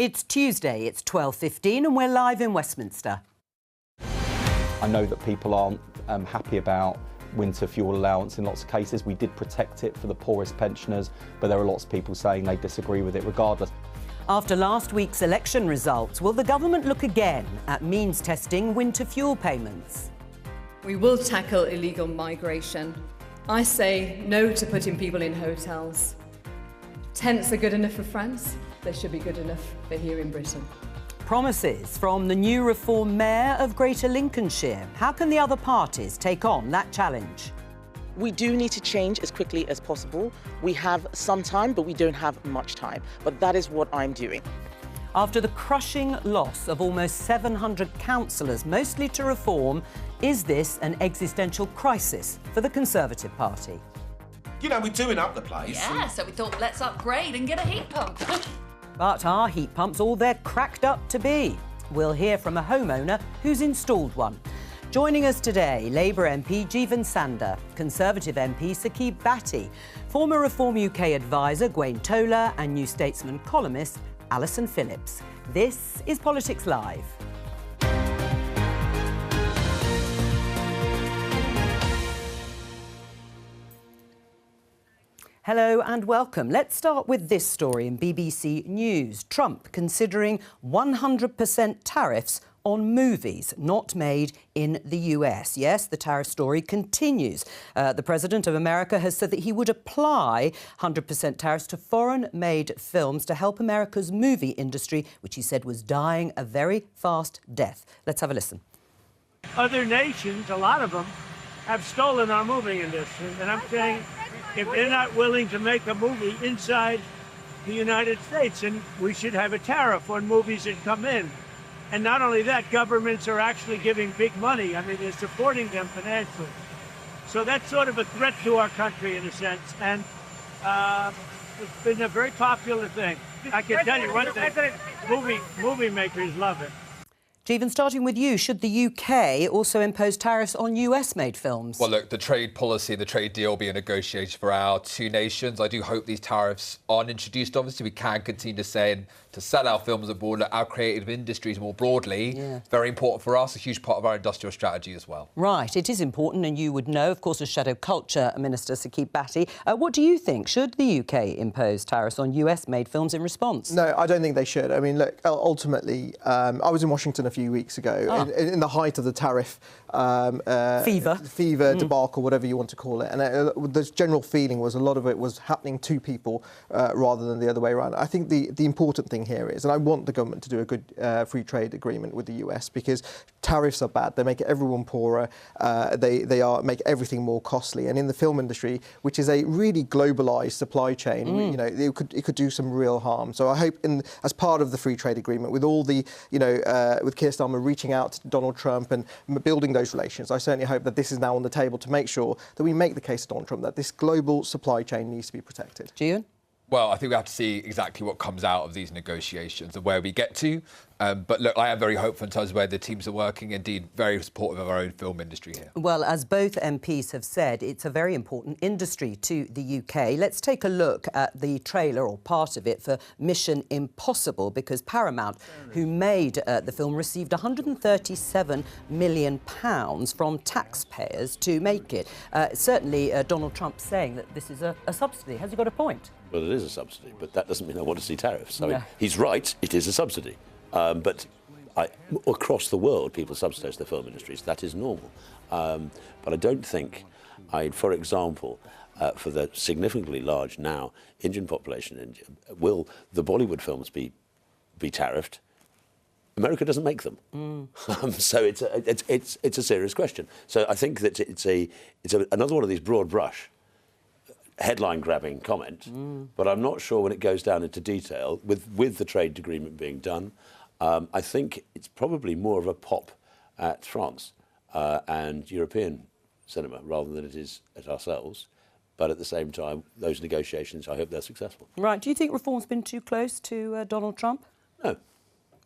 It's Tuesday, it's 12:15 and we're live in Westminster. I know that people aren't happy about winter fuel allowance in lots of cases. We did protect it for the poorest pensioners, but there are lots of people saying they disagree with it regardless. After last week's election results, will the government look again at means testing winter fuel payments? We will tackle illegal migration. I say no to putting people in hotels. Tents are good enough for France. They should be good enough for here in Britain. Promises from the new Reform Mayor of Greater Lincolnshire. How can the other parties take on that challenge? We do need to change as quickly as possible. We have some time, but we don't have much time. But that is what I'm doing. After the crushing loss of almost 700 councillors, mostly to Reform, is this an existential crisis for the Conservative Party? You know, we're doing up the place. Yeah, so we thought, let's upgrade and get a heat pump. But are heat pumps all they're cracked up to be? We'll hear from a homeowner who's installed one. Joining us today, Labour MP Jeevan Sander, Conservative MP Saqib Bhatti, former Reform UK advisor Gwaine Tola and New Statesman columnist Alison Phillips. This is Politics Live. Hello and welcome. Let's start with this story in BBC News. Trump considering 100% tariffs on movies not made in the US. Yes, the tariff story continues. The President of America has said that he would apply 100% tariffs to foreign-made films to help America's movie industry, which he said was dying a very fast death. Let's have a listen. Other nations, a lot of them, have stolen our movie industry. And I'm saying, if they're not willing to make a movie inside the United States, then we should have a tariff on movies that come in. And not only that, governments are actually giving big money. I mean, they're supporting them financially. So that's sort of a threat to our country in a sense. And it's been a very popular thing. I can tell you one thing, movie makers love it. Jeevan, starting with you, should the UK also impose tariffs on US-made films? Well, look, the trade policy, the trade deal will be a negotiation for our two nations. I do hope these tariffs aren't introduced. Obviously, we can continue to say and to sell our films abroad, our creative industries more broadly. Yeah. Very important for us, a huge part of our industrial strategy as well. Right, it is important, and you would know, of course, as Shadow Culture Minister Saqib Bhatti. What do you think? Should the UK impose tariffs on US-made films in response? No, I don't think they should. I mean, look, ultimately, I was in Washington a few weeks ago, in the height of the tariff fever debacle, whatever you want to call it. And the general feeling was a lot of it was happening to people rather than the other way around. I think the important thing here is, and I want the government to do a good free trade agreement with the US, because tariffs are bad. They make everyone poorer. They make everything more costly. And in the film industry, which is a really globalised supply chain, you know, it could do some real harm. So I hope, as part of the free trade agreement, with all the, you know, with Keir Starmer reaching out to Donald Trump and building those relations, I certainly hope that this is now on the table to make sure that we make the case to Donald Trump that this global supply chain needs to be protected. Jeevan? Well, I think we have to see exactly what comes out of these negotiations and where we get to. But look, I am very hopeful in terms of where the teams are working, indeed very supportive of our own film industry here. Well, as both MPs have said, it's a very important industry to the UK. Let's take a look at the trailer, or part of it, for Mission Impossible, because Paramount, who made the film, received £137 million from taxpayers to make it. Certainly, Donald Trump saying that this is a subsidy. Has he got a point? Well, it is a subsidy, but that doesn't mean I want to see tariffs. I mean, he's right, it is a subsidy. But across the world, people subsidise their film industries. That is normal. But I don't think, for example, for the significantly large now Indian population, will the Bollywood films be tariffed? America doesn't make them, so it's a serious question. So I think that it's another one of these broad brush, headline-grabbing comments, but I'm not sure when it goes down into detail, with the trade agreement being done, I think it's probably more of a pop at France and European cinema rather than it is at ourselves. But at the same time, those negotiations, I hope they're successful. Right. Do you think reform's been too close to Donald Trump? No.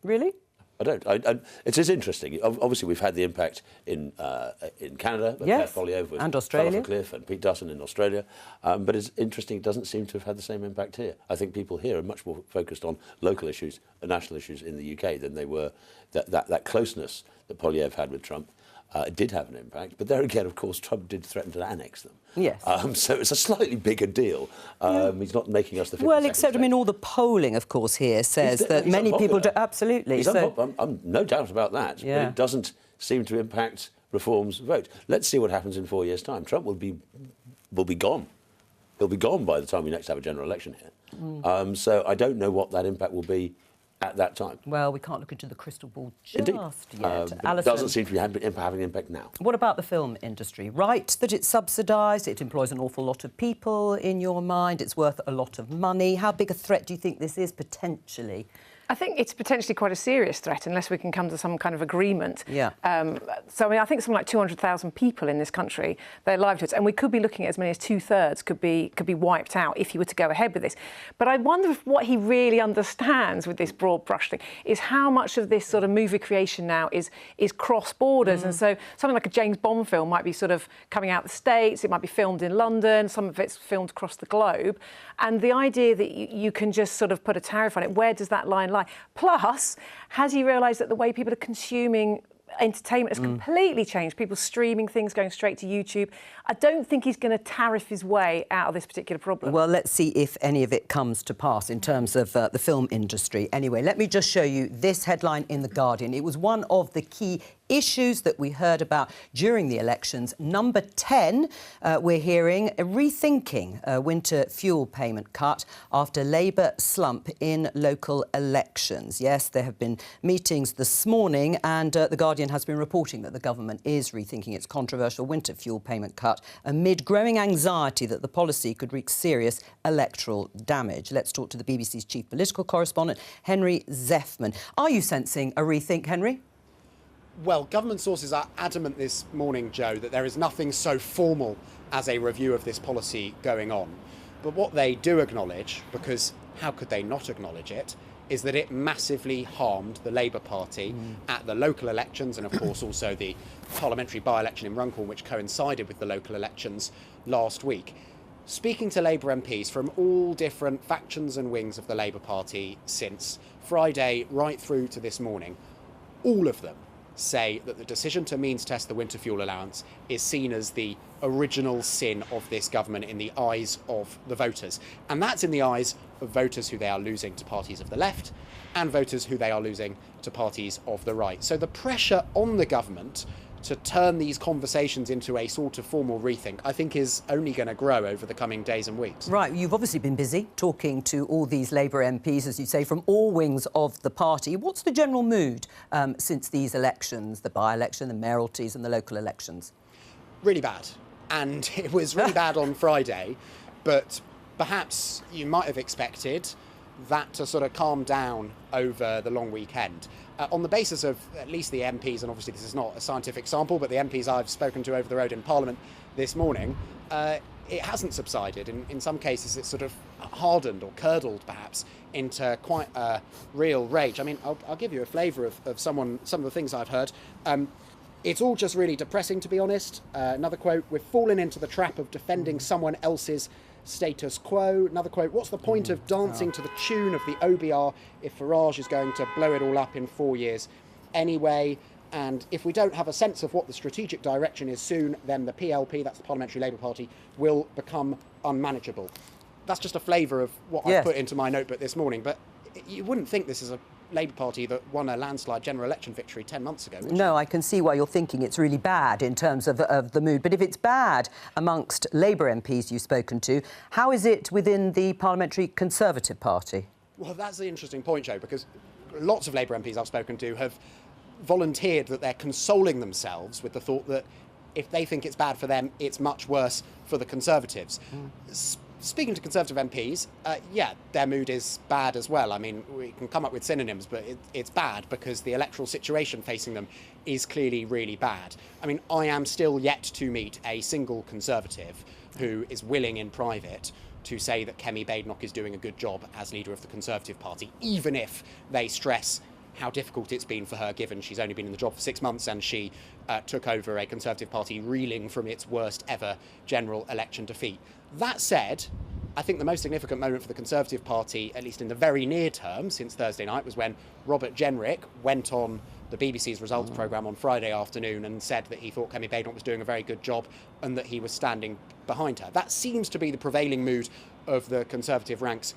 Really? I don't. It is interesting. Obviously, we've had the impact in Canada, yes, Polyev and Australia, fell off a cliff, and Pete Dutton in Australia. But it's interesting. It doesn't seem to have had the same impact here. I think people here are much more focused on local issues, national issues in the UK than they were. That closeness that Polyev had with Trump did have an impact. But there again, of course, Trump did threaten to annex them. Yes. So it's a slightly bigger deal. He's not making us the 52nd Well, except, I mean, all the polling, of course, here says that many people do. Absolutely. He's I'm no doubt about that. Yeah. But it doesn't seem to impact Reform's vote. Let's see what happens in 4 years' time. Trump will be gone. He'll be gone by the time we next have a general election here. So I don't know what that impact will be at that time. Well, we can't look into the crystal ball just Indeed. yet. It doesn't seem to be having an impact now. What about the film industry? Right that it's subsidised, it employs an awful lot of people in your mind, it's worth a lot of money. How big a threat do you think this is potentially? I think it's potentially quite a serious threat unless we can come to some kind of agreement. Yeah. So, I mean, I think something like 200,000 people in this country, their livelihoods, and we could be looking at as many as 2/3 could be wiped out if he were to go ahead with this. But I wonder if what he really understands with this broad brush thing is how much of this sort of movie creation now is cross borders. And so something like a James Bond film might be sort of coming out of the States, it might be filmed in London, some of it's filmed across the globe. And the idea that you can just sort of put a tariff on it, where does that line lie? Plus, has he realised that the way people are consuming entertainment has completely changed? People streaming things, going straight to YouTube. I don't think he's going to tariff his way out of this particular problem. Well, let's see if any of it comes to pass in terms of the film industry. Anyway, let me just show you this headline in The Guardian. It was one of the key issues that we heard about during the elections. Number 10, we're hearing a rethinking a winter fuel payment cut after Labour slump in local elections. Yes, there have been meetings this morning and The Guardian has been reporting that the government is rethinking its controversial winter fuel payment cut amid growing anxiety that the policy could wreak serious electoral damage. Let's talk to the BBC's chief political correspondent, Henry Zeffman. Are you sensing a rethink, Henry? Well, government sources are adamant this morning, Joe, that there is nothing so formal as a review of this policy going on. But what they do acknowledge, because how could they not acknowledge it, is that it massively harmed the Labour Party at the local elections and, of course, also the parliamentary by-election in Runcorn, which coincided with the local elections last week. Speaking to Labour MPs from all different factions and wings of the Labour Party since Friday right through to this morning, all of them say that the decision to means test the winter fuel allowance is seen as the original sin of this government in the eyes of the voters. And that's in the eyes of voters who they are losing to parties of the left and voters who they are losing to parties of the right. So the pressure on the government to turn these conversations into a sort of formal rethink, I think, is only going to grow over the coming days and weeks. Right, you've obviously been busy talking to all these Labour MPs, as you say, from all wings of the party. What's the general mood since these elections, the by-election, the mayoralties and the local elections? Really bad. And it was really bad on Friday, but perhaps you might have expected that to sort of calm down over the long weekend. On the basis of at least the MPs, and obviously this is not a scientific sample, but the MPs I've spoken to over the road in Parliament this morning, it hasn't subsided. In some cases, it's sort of hardened or curdled, perhaps, into quite a real rage. I mean, I'll give you a flavour of some of the things I've heard. It's all just really depressing, to be honest. Another quote, "We've fallen into the trap of defending someone else's status quo." Another quote, "What's the point of dancing to the tune of the OBR if Farage is going to blow it all up in 4 years anyway? And if we don't have a sense of what the strategic direction is soon, then the PLP," that's the Parliamentary Labour Party, "will become unmanageable." That's just a flavour of what I put into my notebook this morning. But you wouldn't think this is a Labour Party that won a landslide general election victory 10 months ago. No, I can see why you're thinking it's really bad in terms of the mood. But if it's bad amongst Labour MPs you've spoken to, how is it within the Parliamentary Conservative Party? Well, that's the interesting point, Joe, because lots of Labour MPs I've spoken to have volunteered that they're consoling themselves with the thought that if they think it's bad for them, it's much worse for the Conservatives. Speaking to Conservative MPs, yeah, their mood is bad as well. I mean, we can come up with synonyms, but it's bad because the electoral situation facing them is clearly really bad. I mean, I am still yet to meet a single Conservative who is willing in private to say that Kemi Badenoch is doing a good job as leader of the Conservative Party, even if they stress how difficult it's been for her, given she's only been in the job for 6 months and she took over a Conservative Party reeling from its worst ever general election defeat. That said, I think the most significant moment for the Conservative Party, at least in the very near term since Thursday night, was when Robert Jenrick went on the BBC's results programme on Friday afternoon and said that he thought Kemi Badenoch was doing a very good job and that he was standing behind her. That seems to be the prevailing mood of the Conservative ranks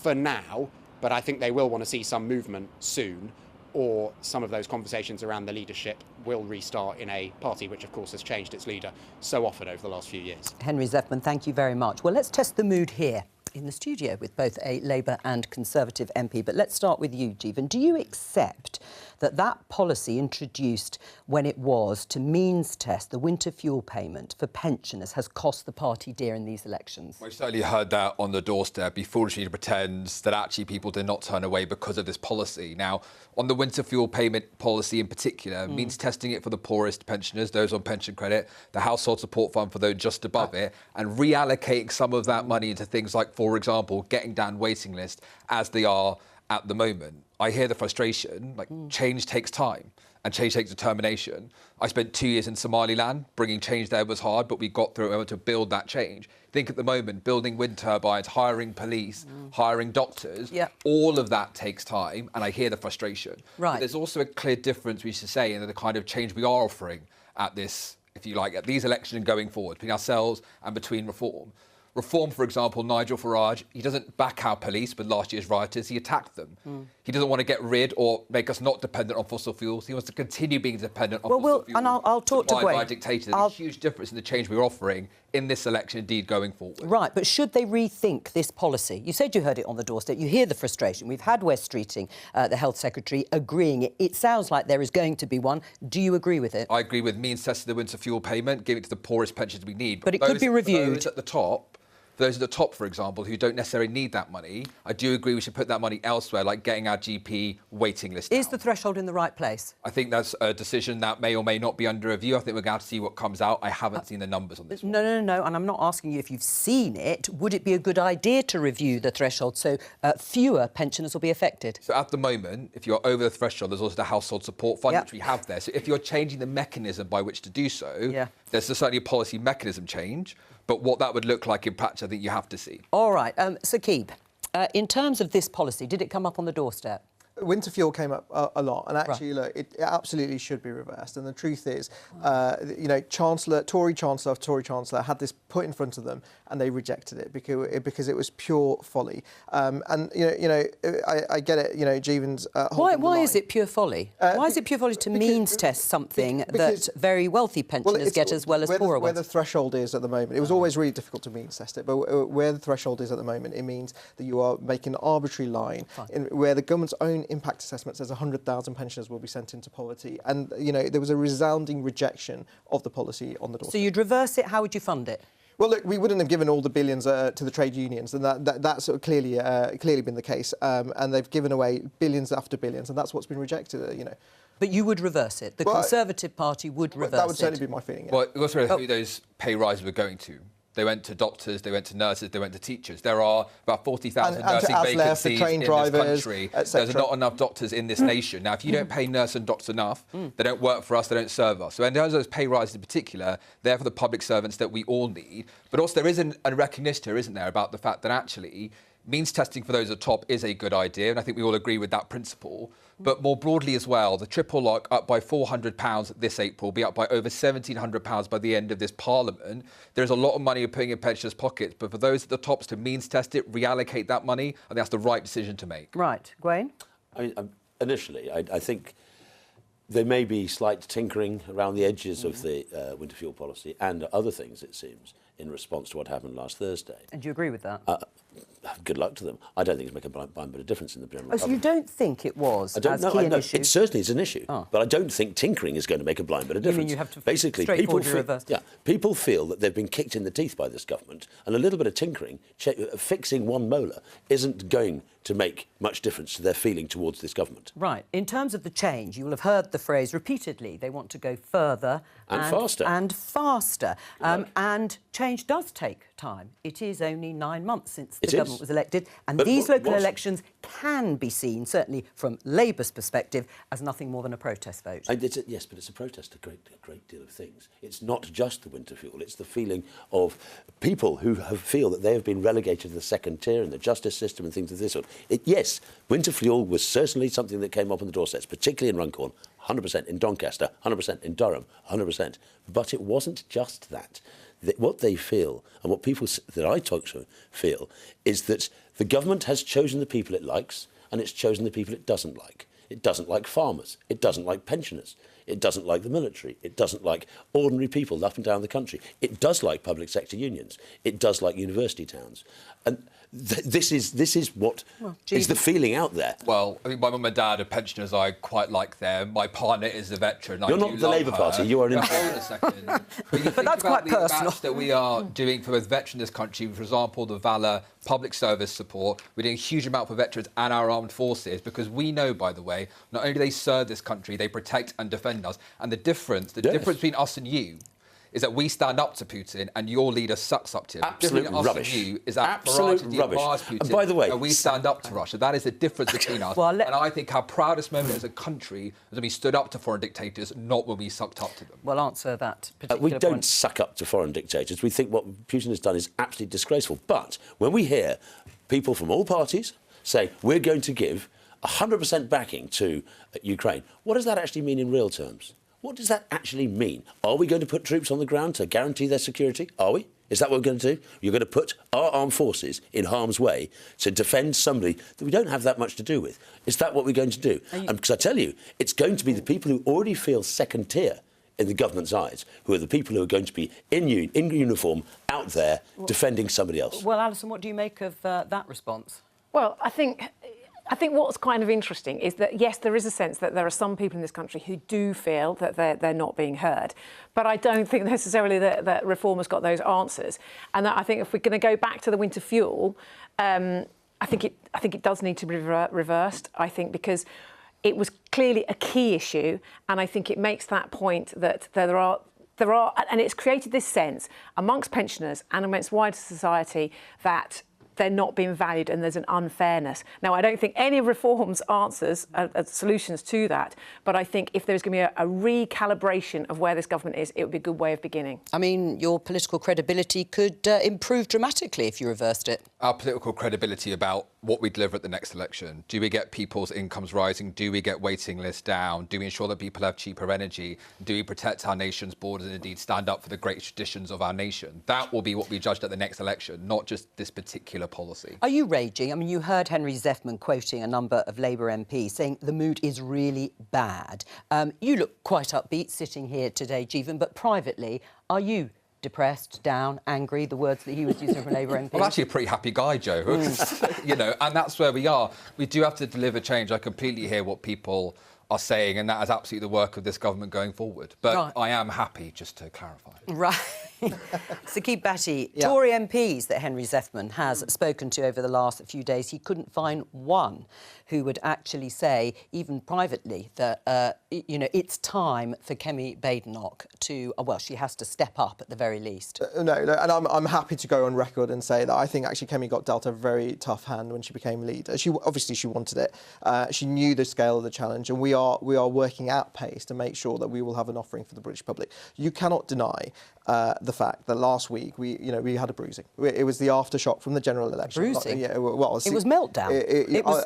for now, but I think they will want to see some movement soon, or some of those conversations around the leadership will restart in a party which, of course, has changed its leader so often over the last few years. Henry Zeffman, thank you very much. Well, let's test the mood here in the studio with both a Labour and Conservative MP. But let's start with you, Jeevan. Do you accept that that policy introduced when it was to means test the winter fuel payment for pensioners has cost the party dear in these elections? We certainly heard that on the doorstep. It'd be foolish to pretend that actually people did not turn away because of this policy. Now, on the winter fuel payment policy in particular, means testing it for the poorest pensioners, those on pension credit, the household support fund for those just above it, and reallocating some of that money into things like, for example, getting down waiting lists as they are at the moment. I hear the frustration, change takes time and change takes determination. I spent 2 years in Somaliland. Bringing change there was hard, but we got through it. We were able to build that change. Think at the moment, building wind turbines, hiring police, hiring doctors, all of that takes time, and I hear the frustration. Right. But there's also a clear difference, we should say, in the kind of change we are offering at this, if you like, at these elections and going forward, between ourselves and between Reform. Reform, for example, Nigel Farage, he doesn't back our police with last year's rioters, he attacked them. He doesn't want to get rid or make us not dependent on fossil fuels. He wants to continue being dependent on fossil fuels. And I'll talk to Gwen. By dictators. There's a huge difference in the change we're offering in this election, indeed, going forward. Right, but should they rethink this policy? You said you heard it on the doorstep. You hear the frustration. We've had Wes Streeting, the Health Secretary, agreeing it. It sounds like there is going to be one. Do you agree with it? I agree with means testing the winter fuel payment, giving it to the poorest pensions we need. But it could be reviewed. Those at the top, for example, who don't necessarily need that money, I do agree we should put that money elsewhere, like getting our GP waiting list down. Is the threshold in the right place? I think that's a decision that may or may not be under review. I think we're going to have to see what comes out. I haven't seen the numbers on this one. No, and I'm not asking you if you've seen it. Would it be a good idea to review the threshold so fewer pensioners will be affected? So at the moment, if you're over the threshold, there's also the household support fund, which we have there. So if you're changing the mechanism by which to do so, there's certainly a policy mechanism change. But what that would look like in practice, I think you have to see. All right. Saqib, in terms of this policy, did it come up on the doorstep? Winter fuel came up a lot, and actually, look, it absolutely should be reversed. And the truth is, Tory Chancellor had this put in front of them, and they rejected it because it was pure folly. I get it. Jeevan's why is it pure folly? Why is it pure folly to means test something that very wealthy pensioners get as well as poorer ones? Where the threshold is at the moment, it was always really difficult to means test it. But where the threshold is at the moment, it means that you are making an arbitrary line where the government's own impact assessment says 100,000 pensioners will be sent into poverty. And, there was a resounding rejection of the policy on the doorstep. So you'd reverse it, how would you fund it? Well, look, we wouldn't have given all the billions to the trade unions, and that's sort of clearly been the case. And they've given away billions after billions, and that's what's been rejected, But you would reverse it? The Conservative Party would reverse it? That would certainly be my feeling, yeah. Well, let's remember who those pay rises were going to. They went to doctors, they went to nurses, they went to teachers. There are about 40,000 nursing vacancies in this country. There's not enough doctors in this nation. Now, if you don't pay nurse and doctors enough, they don't work for us, they don't serve us. So in terms of those pay rises in particular, they're for the public servants that we all need. But also there is a recognition here, isn't there, about the fact that actually means testing for those at the top is a good idea, and I think we all agree with that principle. But more broadly as well, the triple lock up by £400 this April, be up by over £1,700 by the end of this Parliament. There's a lot of money you're putting in pensioners' pockets, but for those at the tops to means test it, reallocate that money, I think that's the right decision to make. Right. Gwen? I mean, initially, I think there may be slight tinkering around the edges of the winter fuel policy and other things, it seems, in response to what happened last Thursday. And do you agree with that? Good luck to them. I don't think it's making a blind bit of difference in the general. Oh, so you don't think it was I don't as know. key an issue? It certainly is an issue, but I don't think tinkering is going to make a blind bit of difference. You mean you have to basically people feel that they've been kicked in the teeth by this government, and a little bit of tinkering, fixing one molar, isn't going to make much difference to their feeling towards this government. Right. In terms of the change, you will have heard the phrase repeatedly. They want to go further and faster. And faster. And change does take time. It is only 9 months since It the is. government was elected, and But these what local was- elections can be seen, certainly from Labour's perspective, as nothing more than a protest vote. Yes, but it's a protest to a great deal of things. It's not just the winter fuel. It's the feeling of people who feel that they have been relegated to the second tier in the justice system and things of this sort. Yes, winter fuel was certainly something that came up on the doorsteps, particularly in Runcorn, 100%, in Doncaster, 100%, in Durham, 100%. But it wasn't just that. What they feel, and what people that I talk to feel, is that the government has chosen the people it likes, and it's chosen the people it doesn't like. It doesn't like farmers. It doesn't like pensioners. It doesn't like the military. It doesn't like ordinary people up and down the country. It does like public sector unions. It does like university towns. And this is what is the feeling out there. Well, I mean, my mum and dad are pensioners. I quite like them. My partner is a veteran. You're not the Labour Party. You are in. Hold on a second. But that's quite the personal. amounts that we are doing for both veterans in this country, for example, the Valour public service support. We're doing a huge amount for veterans and our armed forces because we know, by the way, not only do they serve this country, they protect and defend us. And the difference between us and you is that we stand up to Putin and your leader sucks up to him. Absolute the difference between us rubbish. and you is that Absolute variety rubbish. admires Putin, And by the way, and we stand up to Russia. That is the difference between us. Well, and I think our proudest moment as a country is when we stood up to foreign dictators, not when we sucked up to them. Well, answer that particular We don't point. suck up to foreign dictators. We think what Putin has done is absolutely disgraceful. But when we hear people from all parties say we're going to give 100% backing to Ukraine, what does that actually mean in real terms? What does that actually mean? Are we going to put troops on the ground to guarantee their security? Are we? Is that what we're going to do? You're going to put our armed forces in harm's way to defend somebody that we don't have that much to do with. Is that what we're going to do? And because I tell you, it's going to be the people who already feel second tier in the government's eyes, who are the people who are going to be in uniform out there defending somebody else. Well, Alison, what do you make of that response? Well, I think what's kind of interesting is that, yes, there is a sense that there are some people in this country who do feel that they're not being heard. But I don't think necessarily that Reform has got those answers. And that I think if we're going to go back to the winter fuel, I think it does need to be reversed, I think, because it was clearly a key issue. And I think it makes that point that there are, and it's created this sense amongst pensioners and amongst wider society that they're not being valued and there's an unfairness. Now, I don't think any of Reform's answers are solutions to that, but I think if there's going to be a recalibration of where this government is, it would be a good way of beginning. I mean, your political credibility could improve dramatically if you reversed it. Our political credibility about what we deliver at the next election. Do we get people's incomes rising? Do we get waiting lists down? Do we ensure that people have cheaper energy? Do we protect our nation's borders and indeed stand up for the great traditions of our nation? That will be what we judged at the next election, not just this particular policy. Are you raging? I mean, you heard Henry Zeffman quoting a number of Labour MPs saying the mood is really bad. You look quite upbeat sitting here today, Jeevan, but privately, are you depressed, down, angry, the words that he was using from Labour MP? I'm actually a pretty happy guy, Joe. You know, and that's where we are. We do have to deliver change. I completely hear what people are saying, and that is absolutely the work of this government going forward. But right. I am happy, just to clarify. Right. Sakib Bhatti, Tory MPs that Henry Zeffman has spoken to over the last few days, he couldn't find one who would actually say, even privately, that, you know, it's time for Kemi Badenoch to, well, she has to step up at the very least. No, and I'm happy to go on record and say that I think actually Kemi got dealt a very tough hand when she became leader. Obviously she wanted it. She knew the scale of the challenge, and we are working at pace to make sure that we will have an offering for the British public. You cannot deny the fact that last week we had a bruising. It was the aftershock from the general election. Bruising? Yeah, well, it was meltdown. It was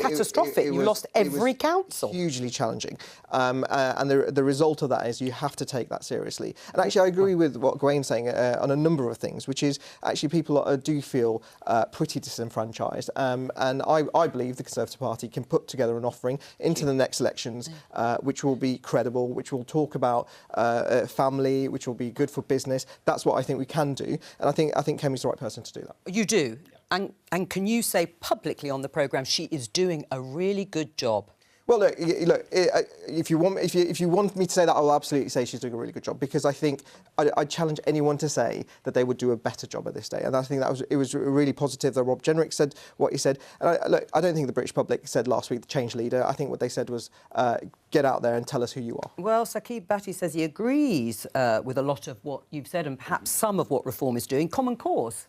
catastrophic. You lost every council. Hugely challenging. And the result of that is you have to take that seriously. And actually, I agree with what Gwen's saying on a number of things, which is actually people do feel pretty disenfranchised. And I believe the Conservative Party can put together an offering into the next elections, which will be credible, which will talk about family, which will be good for business. That's what I think we can do. And I think Kemi's the right person to do that. You do? And can you say publicly on the programme she is doing a really good job? Well, look. If you want me to say that, I'll absolutely say she's doing a really good job, because I think I challenge anyone to say that they would do a better job at this day. And I think it was really positive that Rob Jenrick said what he said. And I don't think the British public said last week the change leader. I think what they said was get out there and tell us who you are. Well, Saqib Bhatti says he agrees with a lot of what you've said and perhaps some of what Reform is doing. Common cause.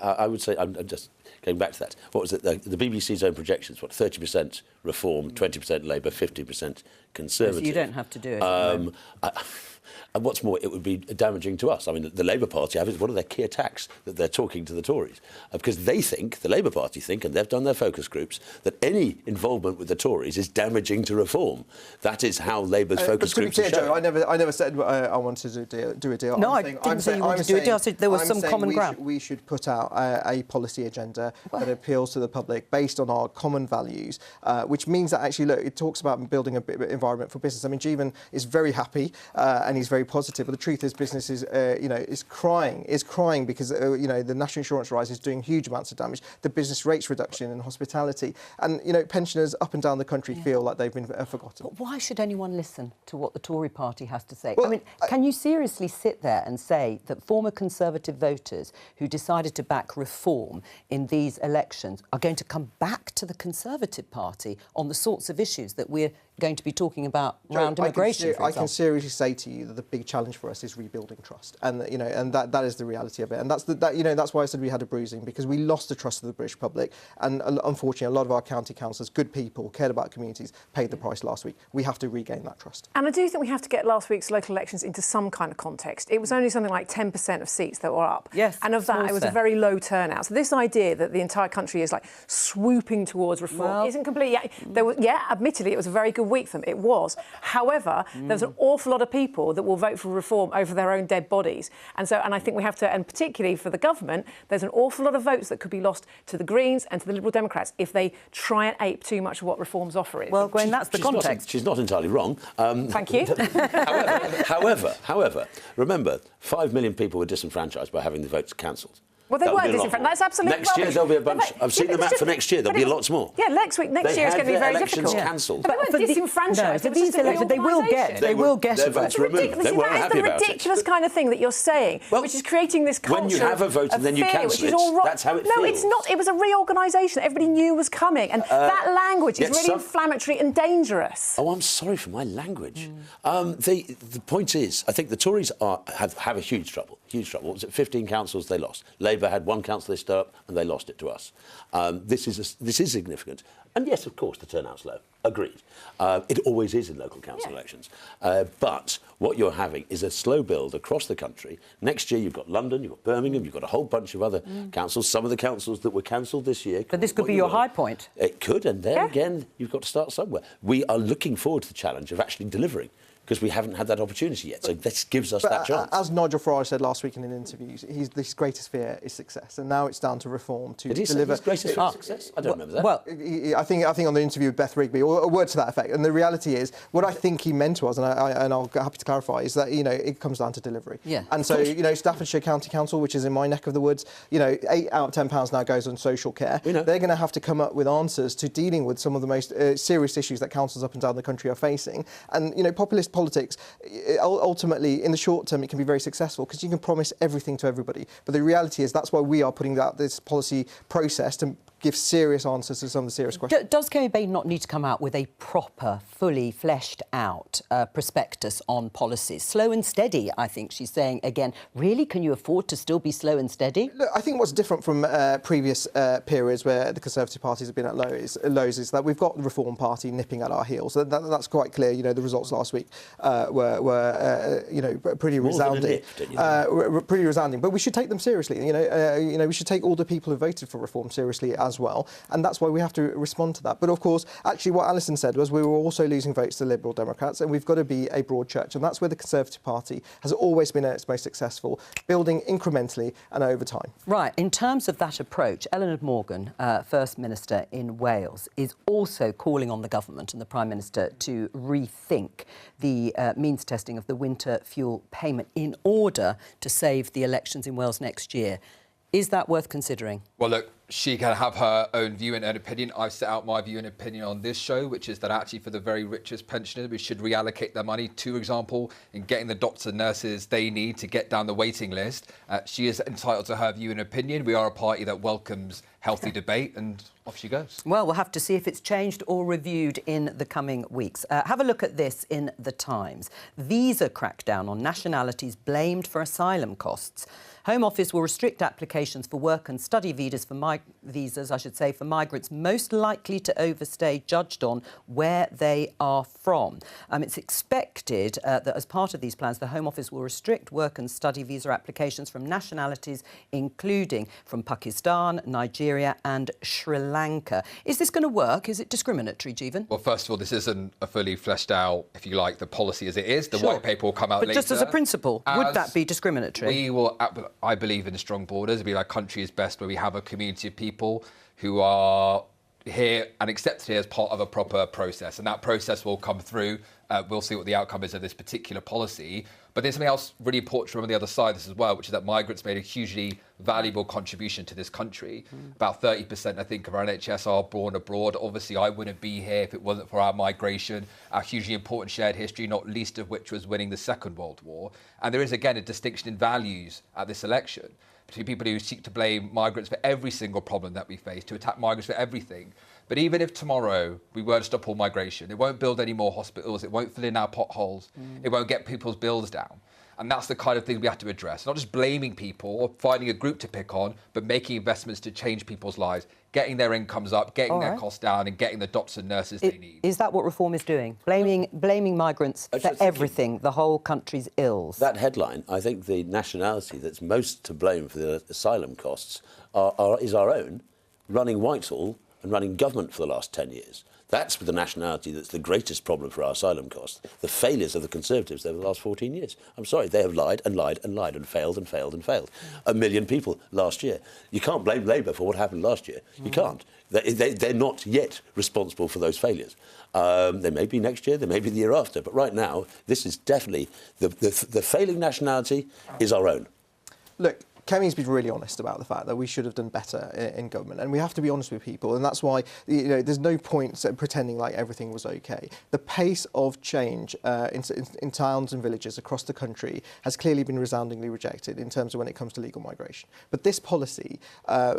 I would say, I'm just going back to that. What was it? The BBC's own projections, 30% Reform, 20% Labour, 50% Conservative. So you don't have to do it. And what's more, it would be damaging to us. I mean, the Labour Party have one of their key attacks that they're talking to the Tories, because they think, the Labour Party think, and they've done their focus groups, that any involvement with the Tories is damaging to reform. That is how Labour's focus groups are shown. Joe, I never said I wanted to do a deal. No, I didn't say you wanted to do a deal. I said there was some common ground. We should put out a policy agenda that appeals to the public based on our common values, which means that actually, look, it talks about building a bit of environment for business. I mean, Jeevan is very happy and he's very positive, but the truth is business is crying because the national insurance rise is doing huge amounts of damage, the business rates reduction in hospitality, and pensioners up and down the country feel like they've been forgotten. But why should anyone listen to what the Tory party has to say? Well, I mean, can you seriously sit there and say that former Conservative voters who decided to back Reform in these elections are going to come back to the Conservative Party on the sorts of issues that we're going to be talking about around immigration? I can seriously say to you that the big challenge for us is rebuilding trust, and that is the reality of it, and that's why I said we had a bruising, because we lost the trust of the British public, and unfortunately a lot of our county councillors, good people, cared about communities, paid the price last week. We have to regain that trust. And I do think we have to get last week's local elections into some kind of context. It was only something like 10% of seats that were up. Yes. And of that, it was a very low turnout. So this idea that the entire country is like swooping towards reform isn't completely... admittedly, it was a very good week for them. It was. However, there's an awful lot of people that will vote for reform over their own dead bodies. And I think we have to, and particularly for the government, there's an awful lot of votes that could be lost to the Greens and to the Liberal Democrats if they try and ape too much of what Reform's offer is. Well, Gwen, that's the context. She's not entirely wrong. Thank you. However, remember, 5 million people were disenfranchised by having the votes cancelled. Well, they weren't disenfranchised. That's absolutely Next year there'll be a bunch. I've seen the map for next year. There'll be lots more. Yeah, next year is going to be very difficult. Cancelled. But they weren't disenfranchised. No, these elections, they will get their votes removed. They weren't happy about it. That's the ridiculous kind of thing that you're saying, which is creating this culture. When you have a vote and then you cancel it, that's how it feels. No, it's not. It was a reorganisation. Everybody knew was coming, and that language is really inflammatory and dangerous. Oh, I'm sorry for my language. The point is, I think the Tories have a huge trouble. Huge trouble. Was it 15 councils they lost? Labour had one council they stirred up and they lost it to us. This is significant. And yes, of course, the turnout's low. Agreed. It always is in local council elections. But what you're having is a slow build across the country. Next year, you've got London, you've got Birmingham, you've got a whole bunch of other councils, some of the councils that were cancelled this year. But this could be your high point. It could, and then again, you've got to start somewhere. We are looking forward to the challenge of actually delivering, because we haven't had that opportunity yet. So this gives us that chance. As Nigel Farage said last week in an interview, his greatest fear is success, and now it's down to Reform to deliver. His greatest fear is success? I don't remember that. Well, I think on the interview with Beth Rigby, or a word to that effect. And the reality is, what I think he meant to us, and I'll be happy to clarify, is that it comes down to delivery. Yeah. And so Staffordshire County Council, which is in my neck of the woods, £8 out of £10 now goes on social care. They're going to have to come up with answers to dealing with some of the most serious issues that councils up and down the country are facing. And populist politics, ultimately, in the short term, it can be very successful because you can promise everything to everybody. But the reality is that's why we are putting out this policy process to give serious answers to some of the serious questions. Does Kemi Bain not need to come out with a proper, fully fleshed out prospectus on policies? Slow and steady, I think she's saying again. Really, can you afford to still be slow and steady? Look, I think what's different from previous periods where the Conservative parties have been at lows is that we've got the Reform Party nipping at our heels. That's quite clear. The results last week were pretty resounding. Pretty resounding. But we should take them seriously. We should take all the people who voted for Reform seriously as well, and that's why we have to respond to that. But of course, actually what Alison said was we were also losing votes to Liberal Democrats, and we've got to be a broad church, and that's where the Conservative Party has always been at its most successful, building incrementally and over time. Right, in terms of that approach, Eleanor Morgan, First Minister in Wales, is also calling on the government and the Prime Minister to rethink the means testing of the winter fuel payment in order to save the elections in Wales next year. Is that worth considering? Well, look, she can have her own view and own opinion. I've set out my view and opinion on this show, which is that actually for the very richest pensioners, we should reallocate their money, for example, in getting the doctors and nurses they need to get down the waiting list. She is entitled to her view and opinion. We are a party that welcomes healthy debate, and off she goes. Well, we'll have to see if it's changed or reviewed in the coming weeks. Have a look at this in The Times. Visa crackdown on nationalities blamed for asylum costs. Home Office will restrict applications for work and study visas for migrants most likely to overstay, judged on where they are from. It's expected that as part of these plans, the Home Office will restrict work and study visa applications from nationalities including from Pakistan, Nigeria and Sri Lanka. Is this going to work? Is it discriminatory, Jeevan? Well, first of all, this isn't a fully fleshed out, if you like, the policy as it is. The white paper will come out later. But just as a principle, would that be discriminatory? We will... I believe in strong borders. We like country is best where we have a community of people who are here and accepted here as part of a proper process. And that process will come through. We'll see what the outcome is of this particular policy. But there's something else really important to remember on the other side of this as well, which is that migrants made a hugely valuable contribution to this country. About 30%, I think, of our NHS are born abroad. Obviously, I wouldn't be here if it wasn't for our migration, our hugely important shared history, not least of which was winning the Second World War. And there is, again, a distinction in values at this election between people who seek to blame migrants for every single problem that we face, to attack migrants for everything. But even if tomorrow we were to stop all migration, it won't build any more hospitals, it won't fill in our potholes, it won't get people's bills down. And that's the kind of thing we have to address. Not just blaming people or finding a group to pick on, but making investments to change people's lives, getting their incomes up, getting their costs down and getting the doctors and nurses they need. Is that what reform is doing? Blaming migrants for everything, the whole country's ills? That headline, I think the nationality that's most to blame for the asylum costs is our own, running Whitehall and running government for the last 10 years. That's the nationality that's the greatest problem for our asylum costs. The failures of the Conservatives over the last 14 years. I'm sorry, they have lied and lied and lied and failed and failed and failed. 1 million people last year. You can't blame Labour for what happened last year. You can't. They're not yet responsible for those failures. They may be next year, they may be the year after, but right now, this is definitely the failing nationality is our own. Look, Kemi's been really honest about the fact that we should have done better in government, and we have to be honest with people, and that's why there's no point pretending like everything was okay. The pace of change in towns and villages across the country has clearly been resoundingly rejected in terms of when it comes to legal migration. But this policy,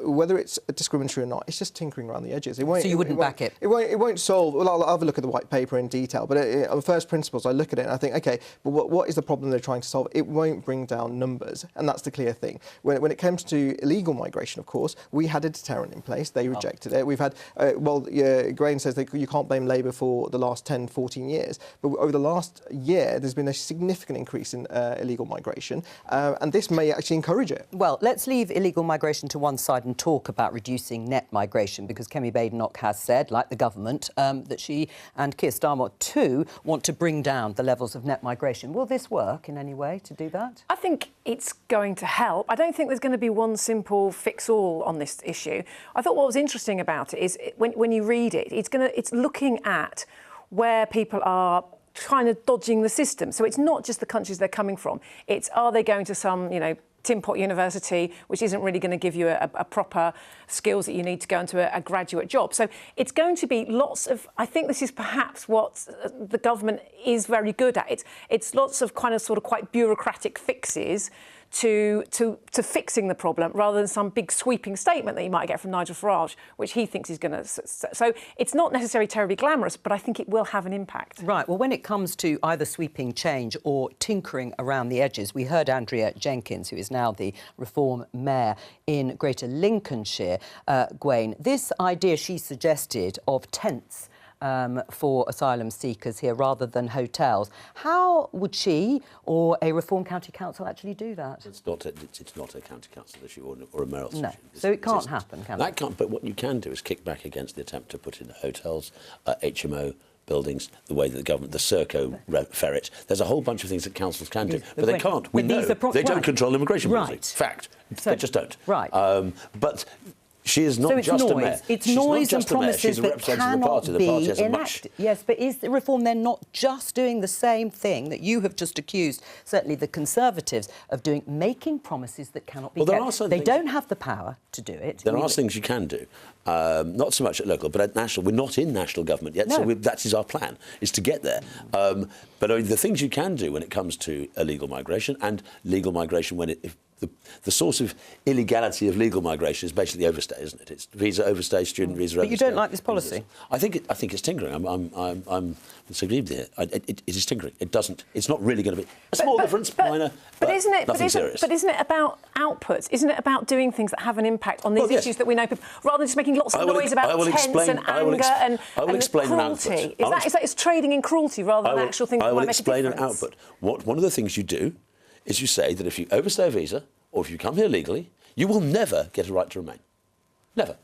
whether it's discriminatory or not, it's just tinkering around the edges. It won't, so you wouldn't back it? It won't solve. Well, I'll have a look at the white paper in detail, but on first principles, I look at it and I think, okay, but what is the problem they're trying to solve? It won't bring down numbers, and that's the clear thing. When it comes to illegal migration, of course, we had a deterrent in place. They rejected it. We've had, Grain says that you can't blame Labour for the last 10, 14 years. But over the last year, there's been a significant increase in illegal migration. And this may actually encourage it. Well, let's leave illegal migration to one side and talk about reducing net migration, because Kemi Badenoch has said, like the government, that she and Keir Starmer too want to bring down the levels of net migration. Will this work in any way to do that? I think it's going to help. I don't think there's going to be one simple fix-all on this issue. I thought what was interesting about it is when you read it, it's looking at where people are kind of dodging the system. So it's not just the countries they're coming from. It's, are they going to some, tin pot university, which isn't really going to give you a proper skills that you need to go into a graduate job. So it's going to be lots of, I think this is perhaps what the government is very good at. It's lots of kind of sort of quite bureaucratic fixes to fixing the problem, rather than some big sweeping statement that you might get from Nigel Farage, which he thinks he's going to... So it's not necessarily terribly glamorous, but I think it will have an impact. Right. Well, when it comes to either sweeping change or tinkering around the edges, we heard Andrea Jenkins, who is now the Reform Mayor in Greater Lincolnshire, Gwaine. This idea she suggested of tents for asylum seekers here rather than hotels. How would she or a Reform County Council actually do that? It's not a county council issue or a mayoral issue. No, so it can't happen, can it? That can't. But what you can do is kick back against the attempt to put in hotels, HMO buildings, the way that the government, the Serco ferret. There's a whole bunch of things that councils can do, but they can't. We know they don't control immigration policy. Fact. They just don't. Right. But She is not so it's just noise. a mayor. It's She's noise not and just a mayor. promises She's a that representative of the cannot party. The party has be a much... enacted. Yes, but is the reform then not just doing the same thing that you have just accused, certainly the Conservatives, of doing, making promises that cannot be kept? They don't have the power to do it. There are things you can do. Not so much at local, but at national. We're not in national government yet, so that is our plan, is to get there. But the things you can do when it comes to illegal migration, and legal migration when the source of illegality of legal migration is basically overstay, isn't it? It's visa overstay, student visa overstay. But you don't like this policy? I think it's tinkering. I'm disagreeing here. It is tinkering. It doesn't. It's not really going to be a small difference, minor. But isn't it? Nothing serious. But isn't it about outputs? Isn't it about doing things that have an impact on these issues that we know, rather than just making lots of noise about tents and anger and cruelty? Is trading in cruelty rather than actual things that might make a difference? I will explain an output. One of the things you do is you say that if you overstay a visa or if you come here legally, you will never get a right to remain. Never.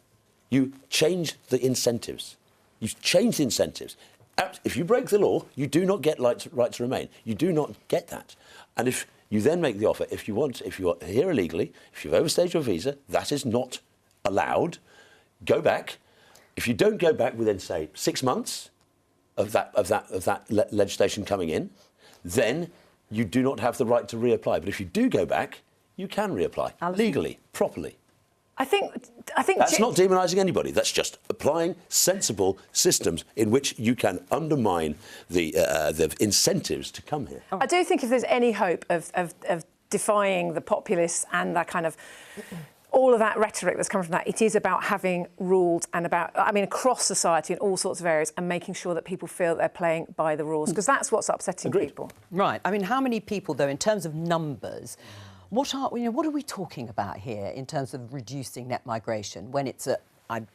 You change the incentives. You change the incentives. If you break the law, you do not get right to remain. You do not get that. And if you then make the offer, if you are here illegally, if you've overstayed your visa, that is not allowed. Go back. If you don't go back within, say, 6 months of that legislation coming in, then you do not have the right to reapply. But if you do go back, you can reapply legally, properly. I think that's not demonising anybody. That's just applying sensible systems in which you can undermine the incentives to come here. I do think if there's any hope of defying the populists and that kind of all of that rhetoric that's coming from that, it is about having rules and across society in all sorts of areas and making sure that people feel they're playing by the rules, because that's what's upsetting people. Right. I mean, how many people, though, in terms of numbers, what are we talking about here in terms of reducing net migration when it's I'm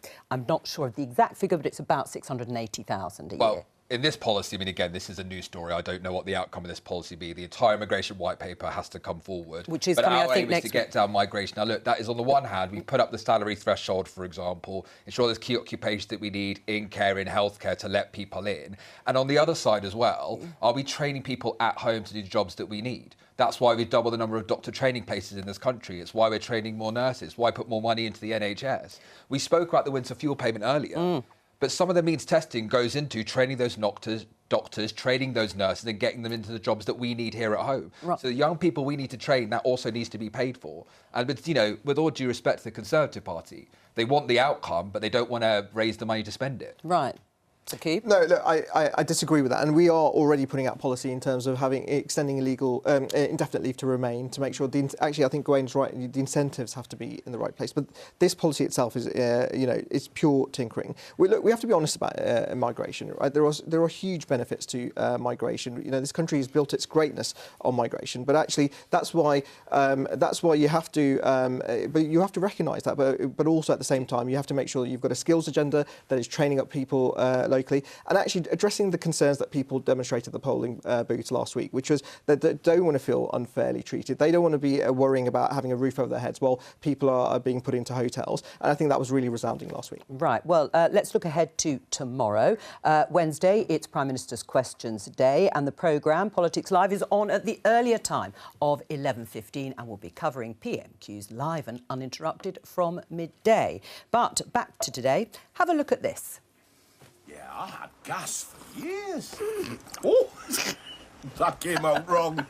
not sure of the exact figure, but it's about 680,000 a year. In this policy, I mean, again, this is a news story. I don't know what the outcome of this policy be. The entire immigration white paper has to come forward. Which is but coming, our I think, aim is to get down migration. Now, look, that is on the one hand, we put up the salary threshold, for example, ensure there's key occupations that we need in care, in healthcare to let people in. And on the other side as well, are we training people at home to do the jobs that we need? That's why we've doubled the number of doctor training places in this country. It's why we're training more nurses, why put more money into the NHS. We spoke about the winter fuel payment earlier. But some of the means testing goes into training those doctors, training those nurses and getting them into the jobs that we need here at home. Right. So the young people we need to train, that also needs to be paid for. And with all due respect to the Conservative Party, they want the outcome, but they don't want to raise the money to spend it. Right. No, look, I disagree with that, and we are already putting out policy in terms of extending illegal indefinite leave to remain to make sure. Actually, I think Gwen's right. The incentives have to be in the right place, but this policy itself is, it's pure tinkering. We have to be honest about migration. Right? There are huge benefits to migration. This country has built its greatness on migration, but actually that's why you have to. But you have to recognise that, but also at the same time you have to make sure that you've got a skills agenda that is training up people locally, and actually addressing the concerns that people demonstrated at the polling booth last week, which was that they don't want to feel unfairly treated. They don't want to be worrying about having a roof over their heads while people are being put into hotels. And I think that was really resounding last week. Right. Well, let's look ahead to tomorrow. Wednesday, it's Prime Minister's Questions Day, and the programme, Politics Live, is on at the earlier time of 11:15, and we'll be covering PMQs live and uninterrupted from midday. But back to today, have a look at this. Yeah, I had gas for years. Oh, that came out wrong.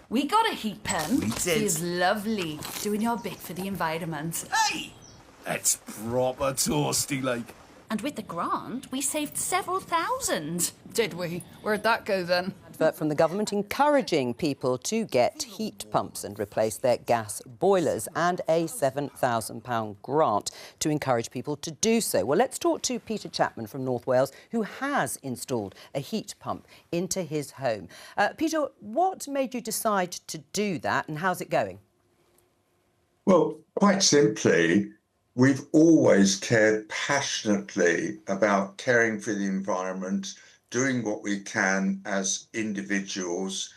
We got a heat pen. We did. It's lovely. Doing your bit for the environment. Hey, it's proper toasty, like. And with the grant, we saved several thousand. Did we? Where'd that go then? Advert from the government encouraging people to get heat pumps and replace their gas boilers, and a £7,000 grant to encourage people to do so. Well, let's talk to Peter Chapman from North Wales, who has installed a heat pump into his home. Peter, what made you decide to do that, and how's it going? Well, quite simply, we've always cared passionately about caring for the environment, doing what we can as individuals,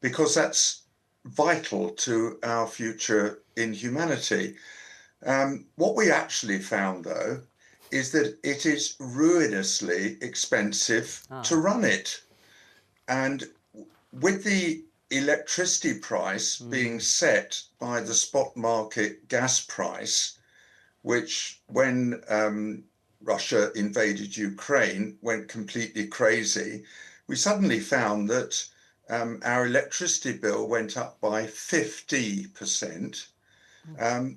because that's vital to our future in humanity. What we actually found, though, is that it is ruinously expensive to run it. And with the electricity price being set by the spot market gas price, which when Russia invaded Ukraine went completely crazy, we suddenly found that our electricity bill went up by 50%.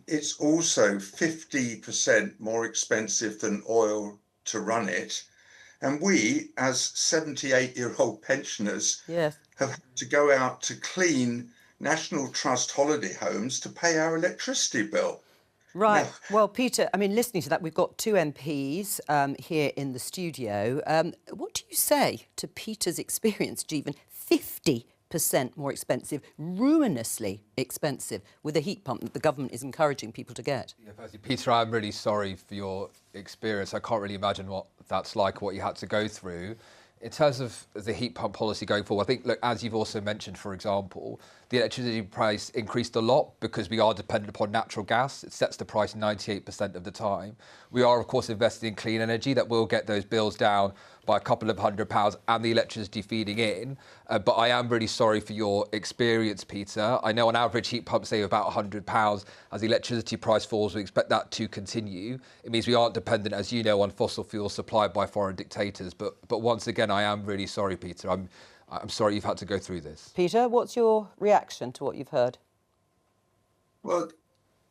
It's also 50% more expensive than oil to run it. And we, as 78-year-old pensioners, yes, have had to go out to clean National Trust holiday homes to pay our electricity bill. Right. Now, Well, Peter, I mean, listening to that, we've got two MPs here in the studio. What do you say to Peter's experience, Jeevan? 50% more expensive, ruinously expensive, with a heat pump that the government is encouraging people to get. Yeah, firstly, Peter, I'm really sorry for your experience. I can't really imagine what that's like, what you had to go through. In terms of the heat pump policy going forward, I think, look, as you've also mentioned, for example, the electricity price increased a lot because we are dependent upon natural gas. It sets the price 98% of the time. We are, of course, investing in clean energy that will get those bills down by a couple of £100 and the electricity feeding in. But I am really sorry for your experience, Peter. I know on average heat pumps save about £100. As the electricity price falls, we expect that to continue. It means we aren't dependent, as you know, on fossil fuels supplied by foreign dictators. But once again, I am really sorry, Peter. I'm sorry you've had to go through this. Peter, what's your reaction to what you've heard? well,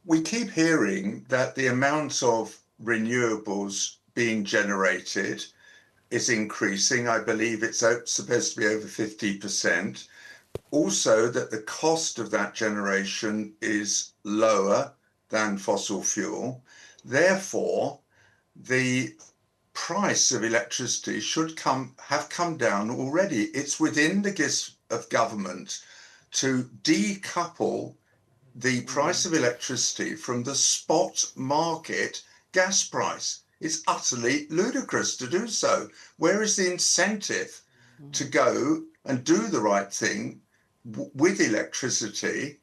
we keep hearing that the amount of renewables being generated is increasing. I believe it's supposed to be over 50%. Also, that the cost of that generation is lower than fossil fuel. Therefore, the price of electricity should have come down already. It's within the gifts of government to decouple the price of electricity from the spot market gas price. It's utterly ludicrous to do so. Where is the incentive to go and do the right thing with electricity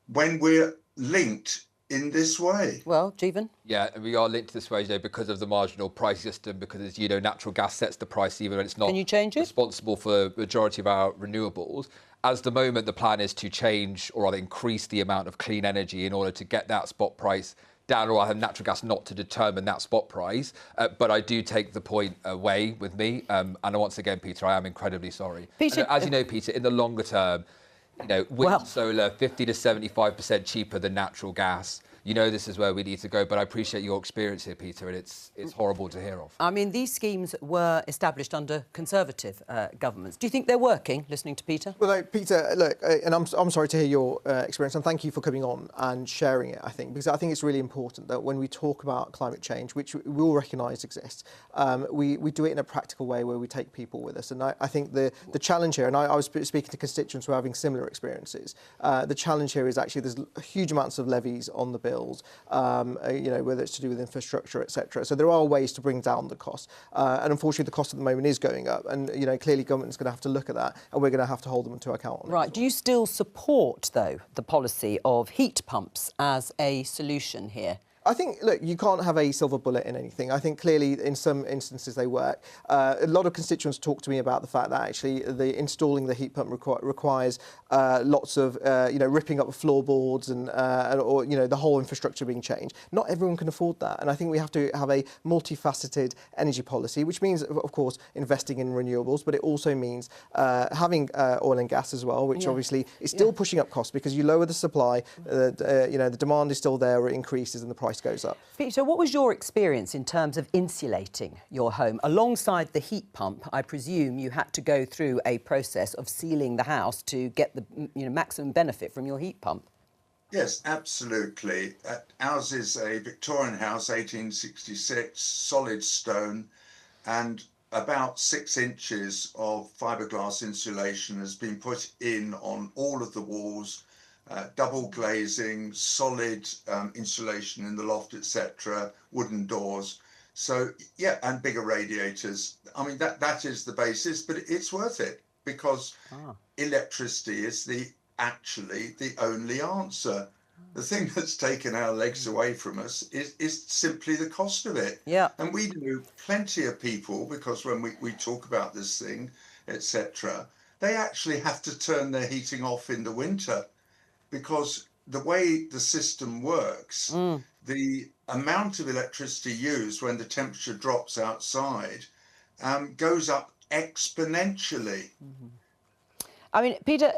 when we're linked in this way? Well, Jeevan? Yeah, and we are linked to this way, though, because of the marginal price system, because, as you know, natural gas sets the price even when it's not Can you change it? responsible for the majority of our renewables. As the moment, the plan is to change or rather increase the amount of clean energy in order to get that spot price down, or I have natural gas not to determine that spot price. But I do take the point away with me. And once again, Peter, I am incredibly sorry. Peter, And as you know, Peter, in the longer term, you know, wind, solar, 50 to 75% cheaper than natural gas. You know this is where we need to go, but I appreciate your experience here, Peter, and it's horrible to hear of. I mean, these schemes were established under Conservative governments. Do you think they're working, listening to Peter? Well, Peter, look, and I'm sorry to hear your experience, and thank you for coming on and sharing it, I think, because I think it's really important that when we talk about climate change, which we all recognise exists, we do it in a practical way where we take people with us. And I think the challenge here, and I was speaking to constituents who are having similar experiences, the challenge here is actually there's huge amounts of levies on the bill. You know, whether it's to do with infrastructure, etc. So there are ways to bring down the cost, and unfortunately, the cost at the moment is going up. And you know, clearly, government's going to have to look at that, and we're going to have to hold them to account on it. Right. Do you still support, though, the policy of heat pumps as a solution here? I think, look, you can't have a silver bullet in anything. I think clearly in some instances they work. A lot of constituents talk to me about the fact that actually installing the heat pump requires lots of, you know, ripping up floorboards and or, you know, the whole infrastructure being changed. Not everyone can afford that. And I think we have to have a multifaceted energy policy, which means, of course, investing in renewables, but it also means having oil and gas as well, which obviously is still pushing up costs because you lower the supply, you know, the demand is still there, or it increases and the price goes up. Peter, what was your experience in terms of insulating your home? Alongside the heat pump, I presume you had to go through a process of sealing the house to get the maximum benefit from your heat pump. Yes, absolutely. Ours is a Victorian house, 1866, solid stone, and about 6 inches of fiberglass insulation has been put in on all of the walls. Double glazing, solid insulation in the loft, etc., wooden doors. So, yeah, and bigger radiators. I mean, that is the basis, but it's worth it because electricity is actually the only answer. The thing that's taken our legs away from us is simply the cost of it. Yeah. And we know plenty of people, because when we talk about this thing, etc., they actually have to turn their heating off in the winter, because the way the system works, the amount of electricity used when the temperature drops outside goes up exponentially. I mean, Peter,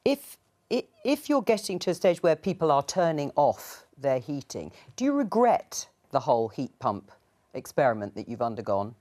if you're getting to a stage where people are turning off their heating, do you regret the whole heat pump experiment that you've undergone?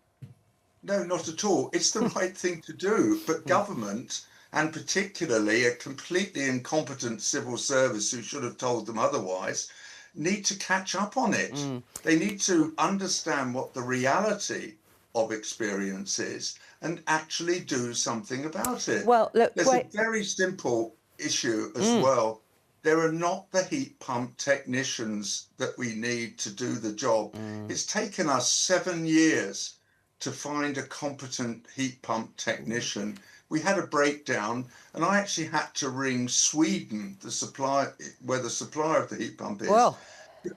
No, not at all. It's the right thing to do. But government, and particularly a completely incompetent civil service who should have told them otherwise, need to catch up on it. They need to understand what the reality of experience is and actually do something about it. Well, look, there's a very simple issue as well. There are not the heat pump technicians that we need to do the job. It's taken us 7 years to find a competent heat pump technician. We had a breakdown, and I actually had to ring Sweden, the supplier, where the supplier of the heat pump is,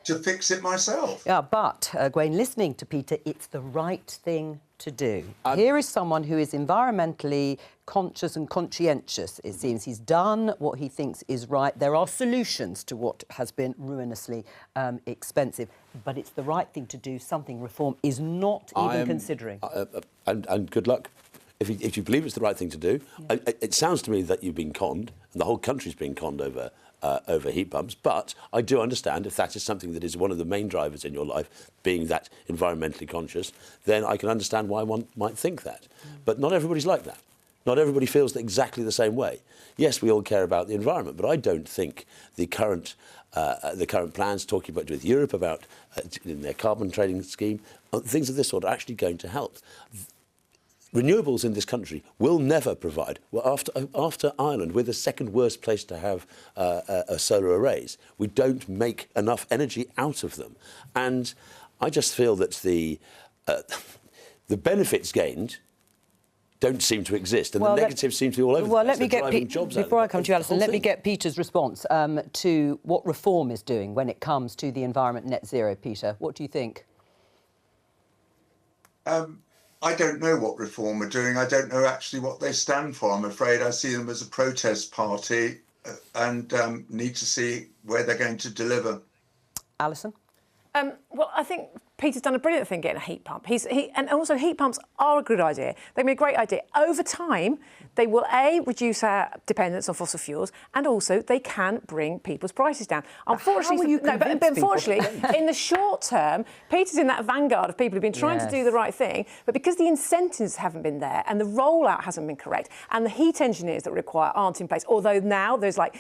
to fix it myself. Yeah, but, Gwen, listening to Peter, it's the right thing to do. Here is someone who is environmentally conscious and conscientious, it seems. He's done what he thinks is right. There are solutions to what has been ruinously expensive, but it's the right thing to do. Something Reform is not even considering. And good luck. If you believe it's the right thing to do, it sounds to me that you've been conned, and the whole country's been conned over heat pumps. But I do understand if that is something that is one of the main drivers in your life, being that environmentally conscious, then I can understand why one might think that. But not everybody's like that. Not everybody feels exactly the same way. Yes, we all care about the environment, but I don't think the current plans talking about with Europe about in their carbon trading scheme, things of this sort are actually going to help. Renewables in this country will never provide. Well, after Ireland, we're the second worst place to have solar arrays. We don't make enough energy out of them. And I just feel that the benefits gained don't seem to exist, and the negatives seem to be all over the place. Let me get before I come to you, Alison, let me get Peter's response to what Reform is doing when it comes to the environment net zero. Peter, what do you think? I don't know what Reform are doing. I don't know actually what they stand for. I'm afraid I see them as a protest party and need to see where they're going to deliver. Alison? Well, I think Peter's done a brilliant thing getting a heat pump. And also heat pumps are a good idea. They'd be a great idea. Over time, they will, A, reduce our dependence on fossil fuels, and also they can bring people's prices down. Unfortunately, in the short term, Peter's in that vanguard of people who've been trying to do the right thing, but because the incentives haven't been there and the rollout hasn't been correct, and the heat engineers that require aren't in place, although now there's like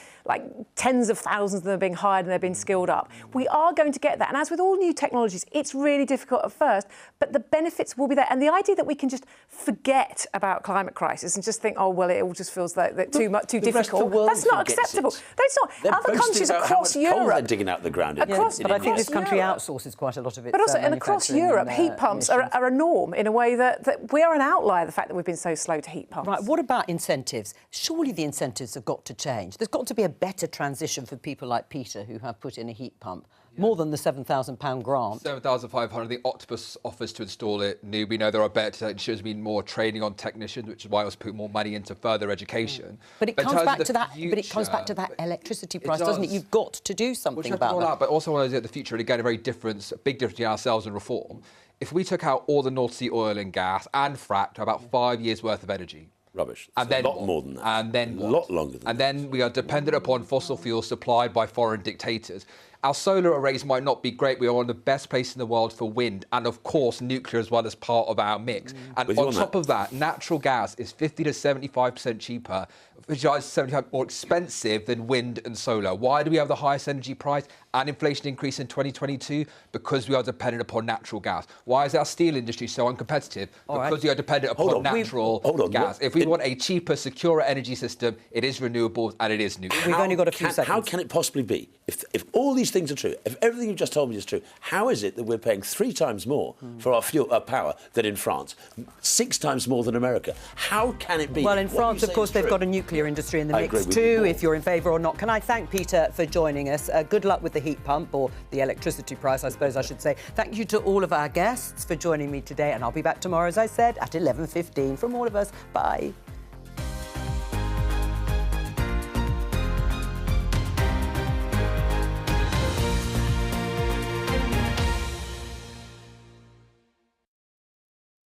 tens of thousands of them are being hired and they're being skilled up, we are going to get that. And as with all new technologies, it's really difficult at first, but the benefits will be there. And the idea that we can just forget about climate crisis and just think, oh, well, it all just feels like too difficult. That's not acceptable. That's not. They're other countries across Europe. Coal they're digging out the ground. But I think this country outsources quite a lot of its But also, and across Europe, heat pumps are a norm in a way that we are an outlier, the fact that we've been so slow to heat pumps. Right, what about incentives? Surely the incentives have got to change. There's got to be a better transition for people like Peter who have put in a heat pump. More than the £7,000 grant. 7,500. The Octopus offers to install it new. We know there are better. It should mean more training on technicians, which is why I was putting more money into further education. But it comes back to that. But it comes back to that electricity price, doesn't it? You've got to do something about that. But also, when I look at the future, and again, a big difference between ourselves and Reform. If we took out all the North Sea oil and gas and fracked about 5 years' worth of energy. Rubbish. And then a lot more than that. And then a lot longer than that. And then we are dependent upon fossil fuels supplied by foreign dictators. Our solar arrays might not be great. We are one of the best places in the world for wind, and of course nuclear as well as part of our mix. And on top of that, natural gas is 50 to 75% cheaper, which is 75% more expensive than wind and solar. Why do we have the highest energy price and inflation increase in 2022? Because we are dependent upon natural gas. Why is our steel industry so uncompetitive? Because we are dependent upon natural gas. If we want a cheaper, securer energy system, it is renewables and it is nuclear. We've only got a few seconds. How can it possibly be? If all these things are true, if everything you've just told me is true, how is it that we're paying 3 times more for our power than in France, 6 times more than America? How can it be? Well, in France, of course, they've got a nuclear industry in the mix too, if you're in favour or not. Can I thank Peter for joining us? Good luck with the heat pump, or the electricity price, I suppose I should say. Thank you to all of our guests for joining me today, and I'll be back tomorrow, as I said, at 11:15. From all of us, bye.